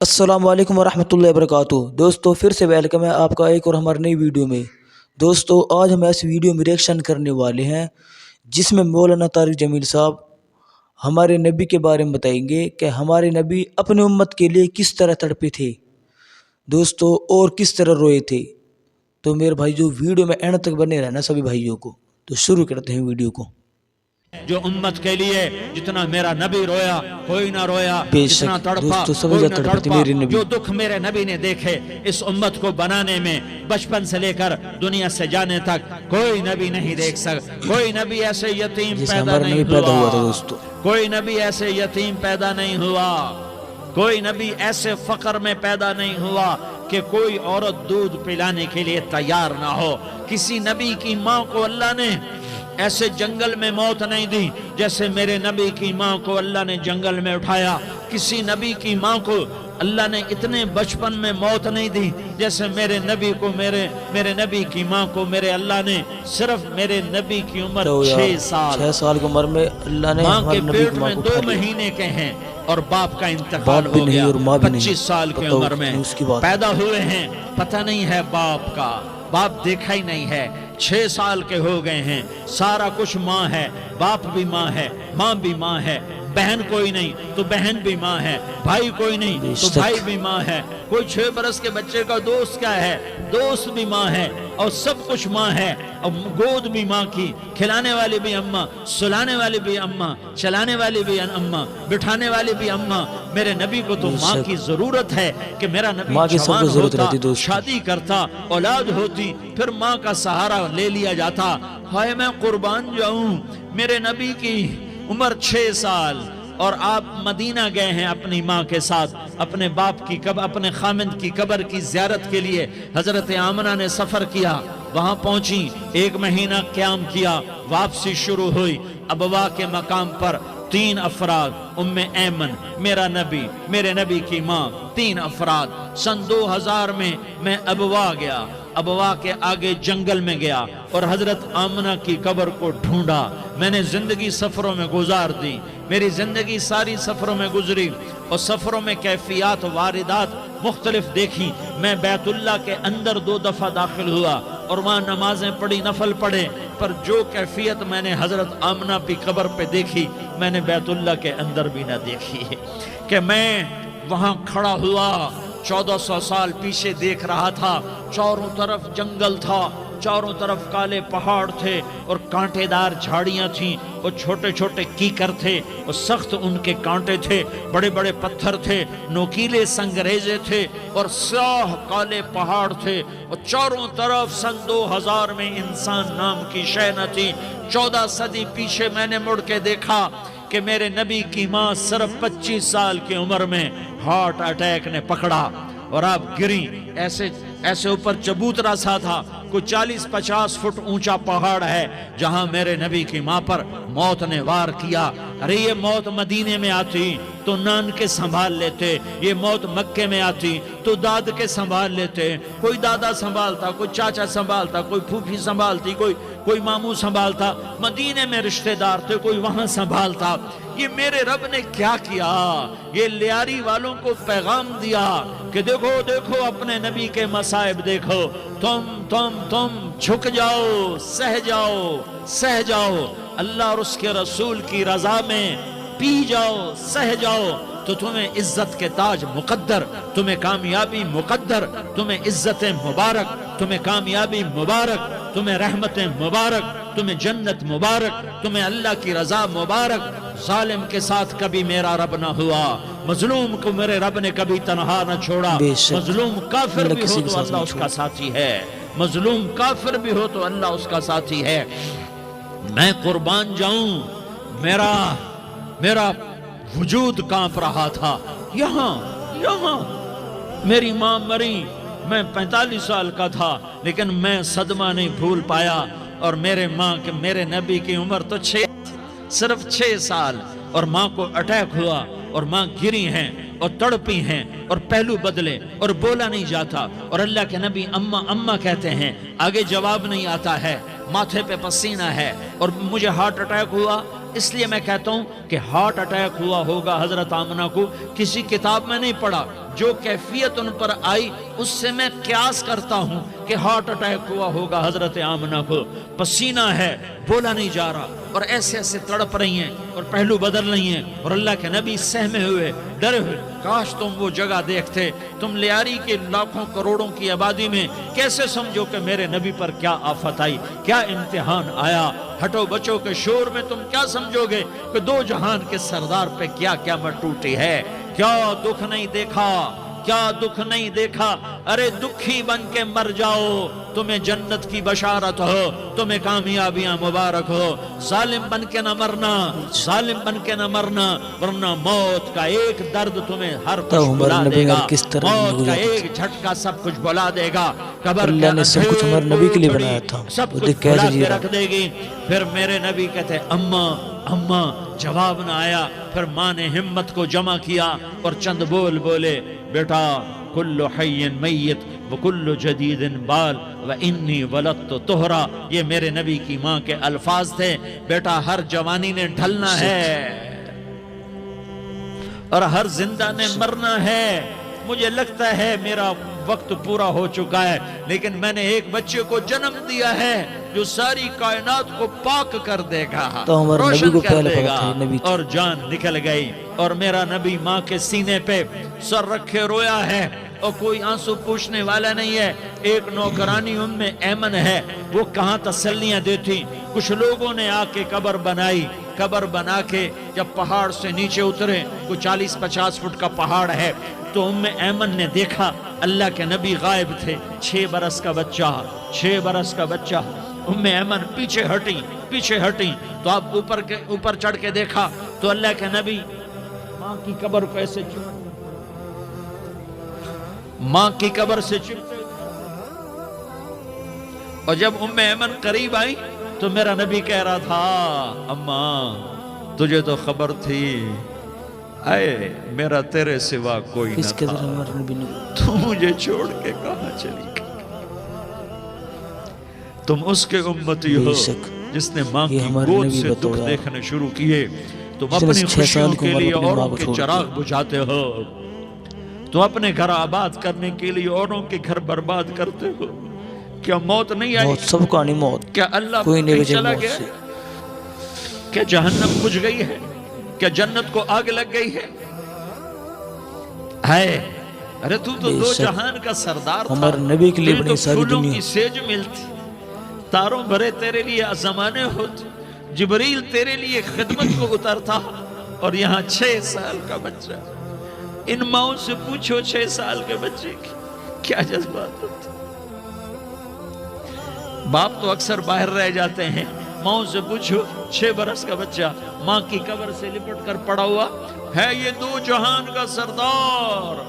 السلام علیکم ورحمۃ اللہ وبرکاتہ۔ دوستو پھر سے ویلکم ہے آپ کا ایک اور ہماری نئی ویڈیو میں۔ دوستو آج ہم اس ویڈیو میں ریئیکشن کرنے والے ہیں جس میں مولانا طارق جمیل صاحب ہمارے نبی کے بارے میں بتائیں گے کہ ہمارے نبی اپنے امت کے لیے کس طرح تڑپے تھے دوستو، اور کس طرح روئے تھے۔ تو میرے بھائی جو ویڈیو میں اینڈ تک بنے رہنا سبھی بھائیوں کو، تو شروع کرتے ہیں ویڈیو کو۔ جو امت کے لیے جتنا میرا نبی رویا کوئی نہ رویا، بے جتنا شک تڑپا دوستو سبھی کوئی زیادہ نہ تڑپتے تڑپا، میرے نبی۔ جو دکھ میرے نبی نے دیکھے اس امت کو بنانے میں، بچپن سے لے کر دنیا سے جانے تک کوئی نبی نہیں دیکھ سکتا۔ کوئی نبی ایسے یتیم جیسے پیدا ہمارا نہیں نبی پیدا ہوا تھا ہوا، دوستو۔ کوئی نبی ایسے یتیم پیدا نہیں ہوا، کوئی نبی ایسے فقر میں پیدا نہیں ہوا کہ کوئی عورت دودھ پلانے کے لیے تیار نہ ہو۔ کسی نبی کی ماں کو اللہ نے ایسے جنگل میں موت نہیں دی جیسے میرے نبی کی ماں کو اللہ نے جنگل میں اٹھایا۔ کسی نبی کی ماں کو اللہ نے اتنے بچپن میں موت نہیں دی جیسے میرے نبی کو میرے نبی کی ماں کو میرے اللہ نے صرف میرے نبی کی عمر 6 سال، 6 سال کی عمر میں اللہ نے ماں ہمارے کے نبی پیٹ کی ماں میں کو 2 اٹھا لیا۔ مہینے کے ہیں اور باپ کا انتقال باپ بھی ہو نہیں گیا، اور ماں بھی نہیں۔ 25 سال کی بتاؤ عمر میں اس کی بات۔ پیدا ہوئے ہیں، پتہ نہیں ہے باپ کا، باپ دیکھا ہی نہیں ہے۔ 6 سال کے ہو گئے ہیں، سارا کچھ ماں ہے، باپ بھی ماں ہے، ماں بھی ماں ہے، بہن کوئی نہیں تو بہن بھی ماں ہے، بھائی کوئی نہیں تو بھائی بھی ماں ہے، کوئی 6 برس کے بچے کا دوست کیا ہے، دوست بھی ماں ہے، اور سب کچھ ماں ہے، اور گود بھی ماں کی، کھلانے والی بھی اماں، سلانے والی بھی اماں، چلانے والی بھی اماں، بٹھانے والی بھی اماں۔ میرے نبی کو تو ماں کی ضرورت ہے کہ میرا نبی جوان ہوتا، شادی کرتا، اولاد ہوتی، پھر ماں کا سہارا لے لیا جاتا۔ ہائے میں قربان جاؤں، میرے نبی کی عمر 6 سال اور آپ مدینہ گئے ہیں اپنی ماں کے ساتھ، اپنے باپ کی اپنے خامند کی قبر کی زیارت کے لیے حضرت آمنہ نے سفر کیا، وہاں پہنچی، 1 مہینہ قیام کیا، واپسی شروع ہوئی۔ ابوا کے مقام پر 3 افراد، ام ایمن، میرا نبی، میرے نبی کی ماں، 3 افراد۔ سن 2000 میں ابوا گیا، ابوا کے آگے جنگل میں گیا اور حضرت آمنہ کی قبر کو ڈھونڈا۔ میں نے زندگی سفروں میں گزار دی، میری زندگی ساری سفروں میں گزری، اور سفروں میں کیفیات واردات مختلف دیکھی۔ میں بیت اللہ کے اندر 2 دفعہ داخل ہوا اور وہاں نمازیں پڑھی، نفل پڑھے، پر جو کیفیت میں نے حضرت آمنہ کی قبر پہ دیکھی میں نے بیت اللہ کے اندر بھی نہ دیکھی ہے۔ کہ میں وہاں کھڑا ہوا 1400 سال پیچھے دیکھ رہا تھا، چاروں طرف جنگل تھا، چاروں طرف کالے پہاڑ تھے اور کانٹے دار جھاڑیاں تھیں، اور چھوٹے چھوٹے کیکر تھے اور سخت ان کے کانٹے تھے، بڑے بڑے پتھر تھے، نوکیلے سنگریزے تھے اور سیاہ کالے پہاڑ تھے، اور چاروں طرف سن 2000 میں انسان نام کی شے نہ تھی۔ 14 صدی پیچھے میں نے مڑ کے دیکھا کہ میرے نبی کی ماں صرف 25 سال کی عمر میں ہارٹ اٹیک نے پکڑا اور آپ گری۔ ایسے اوپر چبوترا سا تھا، کوئی 40-50 فٹ اونچا پہاڑ ہے جہاں میرے نبی کی ماں پر موت نے وار کیا۔ ارے یہ موت مدینے میں آتی تو نان کے سنبھال لیتے، یہ موت مکے میں آتی تو داد کے سنبھال لیتے، کوئی دادا سنبھالتا، کوئی چاچا سنبھالتا، کوئی پھوپھی سنبھالتی، کوئی ماموں سنبھالتا، مدینے میں رشتہ دار تھے کوئی وہاں سنبھالتا۔ یہ میرے رب نے کیا کیا؟ یہ لیاری والوں کو پیغام دیا کہ دیکھو دیکھو اپنے نبی کے مصائب دیکھو، تم جھک جاؤ، سہ جاؤ، اللہ اور اس کے رسول کی رضا میں پی جاؤ، سہ جاؤ، تو تمہیں عزت کے تاج مقدر، تمہیں کامیابی مقدر، تمہیں عزت مبارک، تمہیں کامیابی مبارک، تمہیں رحمت مبارک، تمہیں جنت مبارک، تمہیں اللہ کی رضا مبارک۔ ظالم کے ساتھ کبھی میرا رب نہ ہوا، مظلوم کو میرے رب نے کبھی تنہا نہ چھوڑا۔ مظلوم کافر بھی ہو تو اللہ اس کا ساتھی ہے، مظلوم کافر بھی ہو تو اللہ اس کا ساتھی ہے۔ میں قربان جاؤں، میرا وجود کانپ رہا تھا۔ یہاں میری ماں مری، میں 45 سال کا تھا، لیکن میں صدمہ نہیں بھول پایا، اور میرے نبی کی عمر تو صرف 6 سال، اور ماں کو اٹیک ہوا اور ماں گری ہیں اور تڑپی ہیں اور پہلو بدلے اور بولا نہیں جاتا، اور اللہ کے نبی اماں کہتے ہیں، آگے جواب نہیں آتا ہے، ماتھے پہ پسینہ ہے، اور مجھے ہارٹ اٹیک ہوا اس لیے میں کہتا ہوں کہ ہارٹ اٹیک ہوا ہوگا حضرت آمنہ کو، کسی کتاب میں نہیں پڑھا، جو کیفیت ان پر آئی اس سے میں قیاس کرتا ہوں کہ ہارٹ اٹیک ہوا ہوگا حضرت آمنہ کو۔ پسینہ ہے، بولا نہیں جا رہا، اور ایسے ایسے تڑپ رہی ہیں اور پہلو بدل رہی ہیں، اور اللہ کے نبی سہمے ہوئے، ڈرے ہوئے۔ کاش تم وہ جگہ دیکھتے، تم لیاری کے لاکھوں کروڑوں کی آبادی میں کیسے سمجھو کہ میرے نبی پر کیا آفت آئی، کیا امتحان آیا۔ ہٹو بچوں کے شور میں تم کیا سمجھو گے کہ دو جہان کے سردار پہ کیا قیامت ٹوٹی ہے۔ کیا دکھ نہیں دیکھا، کیا دکھ نہیں دیکھا، ارے دکھی بن کے مر جاؤ، تمہیں جنت کی بشارت ہو، تمہیں کامیابیاں مبارک ہو۔ ظالم بن کے نہ مرنا، ظالم بن کے نہ مرنا، ورنہ موت کا ایک درد تمہیں ہر کچھ بلا دے گا، موت کا ایک جھٹکا سب کچھ بلا دے گا۔ قبر اللہ نے سب کچھ ہمارے نبی کے لیے بنایا تھا، سب کچھ بلا کے رکھ دے گی۔ پھر میرے نبی کہتے اماں اماں، جواب نہ آیا۔ پھر ماں نے ہمت کو جمع کیا اور چند بول بولے، بیٹا کل حی میت وکل جدید بال وانی ولدت طہرا۔ یہ میرے نبی کی ماں کے الفاظ تھے، بیٹا ہر جوانی نے ڈھلنا ہے اور ہر زندہ نے مرنا ہے۔ مجھے لگتا ہے میرا وقت پورا ہو چکا ہے، لیکن میں نے ایک بچے کو جنم دیا ہے جو ساری کائنات کو پاک کر دے گا، روشن کر دے گا۔ اور جان نکل گئی، اور میرا نبی ماں کے سینے پہ سر رکھے رویا ہے، اور کوئی آنسو پوچھنے والا نہیں ہے۔ ایک نوکرانی ام ایمن ہے، وہ کہاں تسلیاں دیتی۔ کچھ لوگوں نے آ کے قبر بنائی، قبر بنا کے جب پہاڑ سے نیچے اترے، کوئی 40-50 فٹ کا پہاڑ ہے، تو ام ایمن نے دیکھا اللہ کے نبی غائب تھے، 6 برس کا بچہ، 6 برس کا بچہ۔ ام ایمن پیچھے ہٹی تو اب اوپر چڑھ کے دیکھا تو اللہ کے نبی ماں کی قبر کو ایسے ماں کی قبر سے چپتے، اور جب ام ایمن قریب آئی تو میرا نبی کہہ رہا تھا اماں تجھے تو خبر تھی، اے میرا تیرے سوا کوئی نہ تھا، تو مجھے چھوڑ کے کہاں چلی گئی۔ تم اس کے امتی ہو جس نے ماں کی گود سے دکھ دیکھنے شروع کیے، تم اپنی خوشیوں کے لیے اوروں کے چراغ بجھاتے ہو، تم اپنے گھر آباد کرنے کے لیے اوروں کے گھر برباد کرتے ہو۔ کیا موت نہیں آئی؟ سب کا نہیں موت، کیا اللہ کوئی نہیں بچے چلا موت گیا؟ سے۔ کیا جہنم بجھ گئی ہے؟ کیا جنت کو آگ لگ گئی ہے؟ ارے تو دو جہان کا سردار تھا، ہمارے نبی کے لیے بڑی ساری پھولوں دنیا، کی سیج ملتی، تاروں بھرے تیرے لیے زمانے ہوتے، جبریل تیرے لیے خدمت کو اترتا، اور یہاں 6 سال کا بچہ۔ ان ماؤں سے پوچھو 6 سال کے بچے کی کیا جذبات ہوتے۔ باپ تو اکثر باہر رہ جاتے ہیں، ماؤں سے پوچھو 6 برس کا بچہ ماں کی قبر سے لپٹ کر پڑا ہوا ہے۔ یہ 2 جہان کا سردار،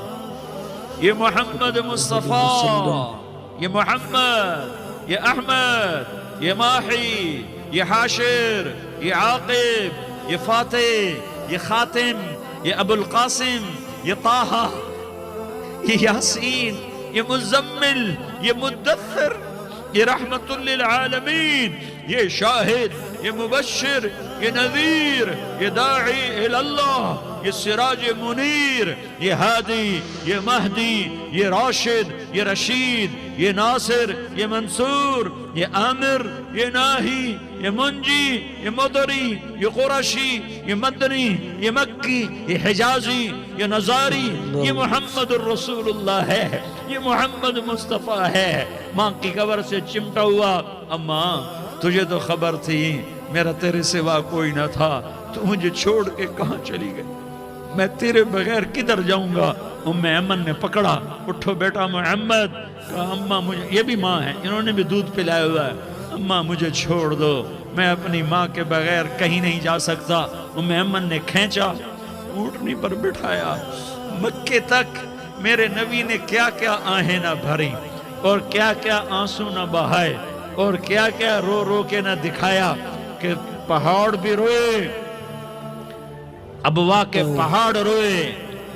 یہ محمد مصطفیٰ، یہ محمد، یہ احمد، یہ ماحی، یہ حاشر، یہ عاقب، یہ فاتح، یہ خاتم، یہ ابو القاسم، یہ طٰہٰ، یہ یاسین، یہ مزمل، یہ مدثر، یہ رحمت للعالمین، یہ شاہد، یہ مبشر، یہ نذیر، یہ داعی اللہ، یہ سراج منیر، یہ ہادی، یہ مہدی، یہ راشد، یہ رشید، یہ ناصر، یہ منصور، یہ عامر، یہ ناہی، یہ منجی، یہ مدری، یہ قرشی، یہ مدنی، یہ مکی، یہ حجازی، یہ نظاری، یہ محمد الرسول اللہ ہے، یہ محمد مصطفیٰ ہے۔ ماں کی قبر سے چمٹا ہوا، اماں تجھے تو خبر تھی میرا تیرے سوا کوئی نہ تھا، تو مجھے چھوڑ کے کہاں چلی گئی، میں تیرے بغیر کدھر جاؤں گا۔ ام ایمن نے پکڑا، اٹھو بیٹا محمد، کہا اماں مجھے، یہ بھی ماں ہے، انہوں نے بھی دودھ پلایا ہوا ہے، اماں مجھے چھوڑ دو، میں اپنی ماں کے بغیر کہیں نہیں جا سکتا۔ ام ایمن نے کھینچا، اونٹنی پر بٹھایا، مکے تک میرے نبی نے کیا کیا آہیں نہ بھری، اور کیا کیا آنسو نہ بہائے، اور کیا کیا رو رو کے نہ دکھایا، کہ پہاڑ بھی روئے، ابوا کے پہاڑ روئے،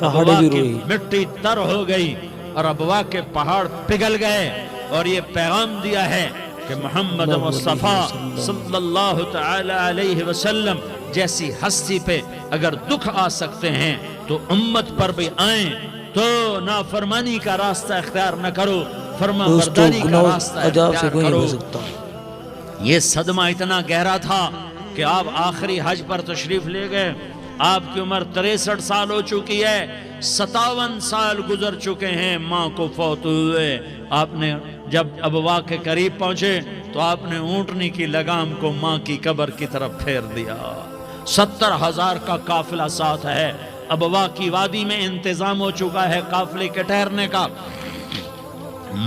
ابوا کی مٹی تر ہو گئی، اور ابوا کے پہاڑ پگھل گئے، اور یہ پیغام دیا ہے کہ محمد مصطفیٰ صلی اللہ تعالی علیہ وسلم جیسی ہستی پہ اگر دکھ آ سکتے ہیں تو امت پر بھی آئیں، تو نافرمانی کا راستہ اختیار نہ کرو، فرما دوستو برداری کا گناہ راستہ عذاب سے اختیار کوئی نہیں کرو۔ بچ سکتا۔ یہ صدمہ اتنا گہرا تھا کہ آپ آخری حج پر تشریف لے گئے، آپ کی عمر 63 سال ہو چکی ہے، 57 سال گزر چکے ہیں ماں کو فوت ہوئے۔ آپ نے جب ابوا کے قریب پہنچے تو آپ نے اونٹنی کی لگام کو ماں کی قبر کی طرف پھیر دیا۔ 70,000 کا قافلہ ساتھ ہے، ابوا کی وادی میں انتظام ہو چکا ہے قافلے کے ٹھہرنے کا۔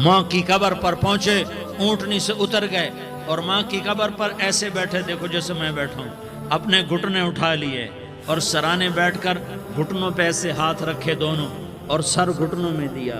ماں کی قبر پر پہنچے، اونٹنی سے اتر گئے اور ماں کی قبر پر ایسے بیٹھے، دیکھو جیسے میں بیٹھا ہوں، اپنے گھٹنے اٹھا لیے اور سرانے بیٹھ کر گھٹنوں پہ ایسے ہاتھ رکھے دونوں اور سر گھٹنوں میں دیا،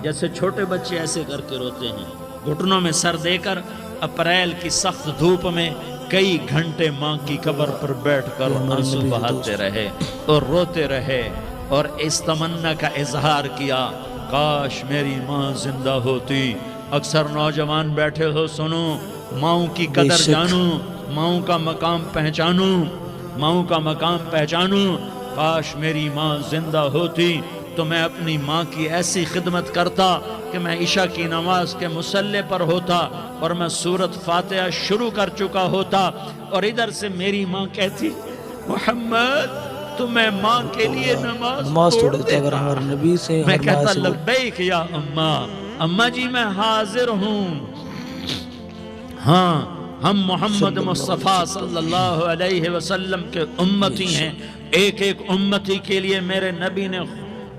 جیسے چھوٹے بچے ایسے کر کے روتے ہیں، گھٹنوں میں سر دے کر اپریل کی سخت دھوپ میں کئی گھنٹے ماں کی قبر پر بیٹھ کر آنسو بہاتے رہے اور روتے رہے اور اس تمنا کا اظہار کیا، کاش میری ماں زندہ ہوتی۔ اکثر نوجوان بیٹھے ہو، سنو، ماؤں کی قدر جانو، ماؤں کا مقام پہچانو، ماؤں کا مقام پہچانو۔ کاش میری ماں زندہ ہوتی تو میں اپنی ماں کی ایسی خدمت کرتا کہ میں عشاء کی نماز کے مصلی پر ہوتا اور میں سورۃ فاتحہ شروع کر چکا ہوتا اور ادھر سے میری ماں کہتی، محمد تمہیں ماں کے لیے نماز چھوڑ دیتے اگر دیتا۔ ہمارے نبی سے میں ہر کہتا ماہ سے لبیک یا اماں، اماں جی میں حاضر ہوں۔ ہاں، ہم محمد مصطفیٰ صلی اللہ علیہ وسلم کے امتی ہیں، ایک ایک امتی کے لیے میرے نبی نے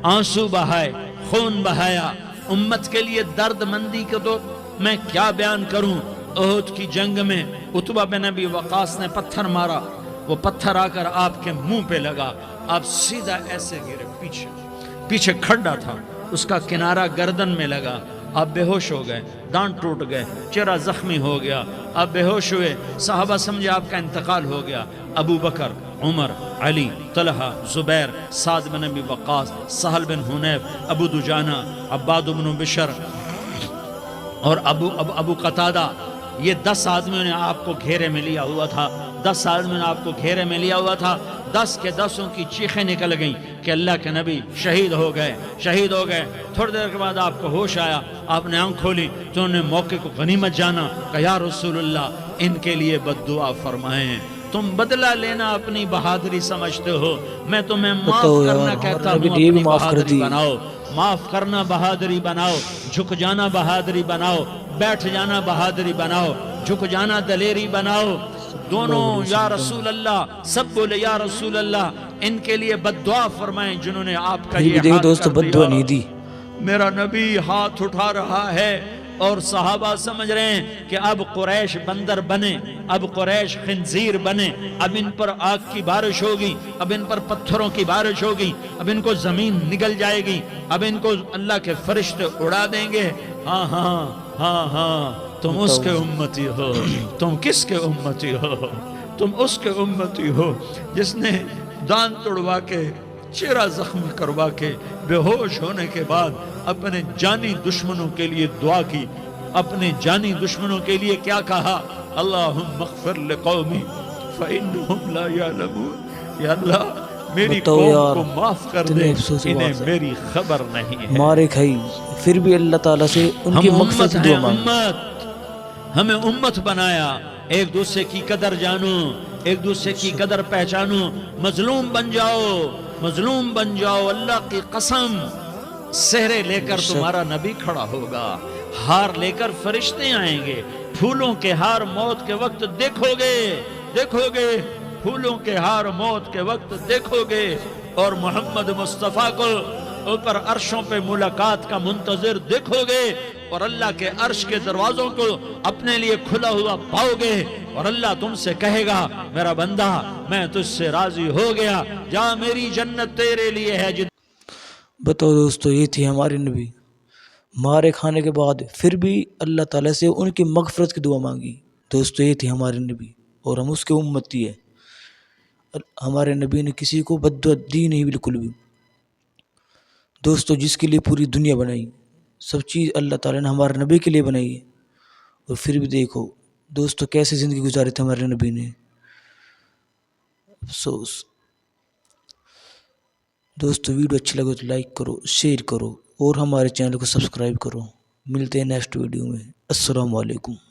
آنسو بہائے، خون بہایا، امت کے لیے درد مندی کو تو میں کیا بیان کروں۔ احد کی جنگ میں عتبہ بن ابی وقاص نے پتھر مارا، وہ پتھر آ کر آپ کے منہ پہ لگا، آپ سیدھا ایسے گرے، پیچھے کھڈا تھا، اس کا کنارہ گردن میں لگا، آپ بے ہوش ہو گئے، دانت ٹوٹ گئے، چہرہ زخمی ہو گیا، آپ بے ہوش ہوئے، صحابہ سمجھے آپ کا انتقال ہو گیا۔ ابو بکر، عمر، علی، طلحہ، زبیر، سعد بن ابی وقاص، سہل بن حنیف، ابو دجانہ، عباد بن بشر اور ابو قتادہ، یہ 10 آدمیوں نے آپ کو گھیرے میں لیا ہوا تھا، 10 آدمیوں نے آپ کو گھیرے میں لیا ہوا تھا، 10 کے 10 کی چیخیں نکل گئیں کہ اللہ کے نبی شہید ہو گئے، شہید ہو گئے۔ تھوڑی دیر کے بعد آپ کو ہوش آیا، آپ نے آنکھ کھولی تو انہوں نے موقع کو غنیمت جانا کہ یا رسول اللہ ان کے لیے بد دعا فرمائیں، تم بدلہ لینا اپنی بہادری سمجھتے ہو، میں تمہیں معاف کرنا کہتا ہوں، اپنی بہادری بناؤ، معاف کرنا بہادری بناؤ، جھک جانا بہادری بناؤ، بیٹھ جانا بہادری بناؤ، جھک جانا دلیری بناؤ۔ دونوں یا رسول اللہ، سب بولے یا رسول اللہ، ان کے لیے بد دعا فرمائیں جنہوں نے آپ کا یہ حال دوستو کر بد دعا دیا۔ نہیں دی۔ میرا نبی ہاتھ اٹھا رہا ہے اور صحابہ سمجھ رہے ہیں کہ اب قریش بندر بنے، اب قریش خنزیر بنے، اب ان پر آگ کی بارش ہوگی، اب ان پر پتھروں کی بارش ہوگی، اب ان کو زمین نگل جائے گی، اب ان کو اللہ کے فرشتے اڑا دیں گے۔ ہاں ہاں ہاں ہاں، تم اس کے امتی ہو، تم کس کے امتی ہو؟ تم اس کے امتی ہو جس نے دان توڑوا کے، چہرہ زخمی کروا کے، بے ہوش ہونے کے بعد اپنے جانی دشمنوں کے لیے دعا کی، اپنے جانی دشمنوں کے لیے کیا کہا؟ اللہم اغفر لقومی فإنہم لا یعلمون، یا اللہ میری قوم کو معاف کر دے، انہیں میری خبر نہیں ہے۔ مارے کھائی پھر بھی اللہ تعالیٰ سے ان کی مغفرت کی دعا مانگی۔ ہمیں امت بنایا، ایک دوسرے کی قدر جانو، ایک دوسرے کی قدر پہچانو، مظلوم بن جاؤ، مظلوم بن جاؤ، اللہ کی قسم۔ سہرے لے کر تمہارا نبی کھڑا ہوگا، ہار لے کر فرشتے آئیں گے، پھولوں کے ہار موت کے وقت دیکھو گے، دیکھو گے، پھولوں کے ہار موت کے وقت دیکھو گے، اور محمد مصطفیٰ کو اوپر عرشوں پہ ملاقات کا منتظر دیکھو گے، اور اللہ کے عرش کے دروازوں کو اپنے لیے کھلا ہوا پاؤ گے، اور اللہ تم سے کہے گا میرا بندہ میں تجھ سے راضی ہو گیا، جا میری جنت تیرے لیے ہے۔ بتاؤ دوستو، یہ تھی ہمارے نبی، مارے کھانے کے بعد پھر بھی اللہ تعالیٰ سے ان کی مغفرت کی دعا مانگی۔ دوستو یہ تھی ہمارے نبی اور ہم اس کے امتی ہیں۔ ہمارے نبی نے کسی کو بد دعا دی نہیں بالکل بھی۔ دوستو جس کے لیے پوری دنیا بنائی، سب چیز اللہ تعالیٰ نے ہمارے نبی کے لیے بنائی ہے، اور پھر بھی دیکھو دوستو کیسے زندگی گزاری تھی ہمارے نبی نے۔ افسوس۔ دوستو ویڈیو اچھی لگے تو لائک کرو، شیئر کرو اور ہمارے چینل کو سبسکرائب کرو۔ ملتے ہیں نیکسٹ ویڈیو میں۔ السلام علیکم۔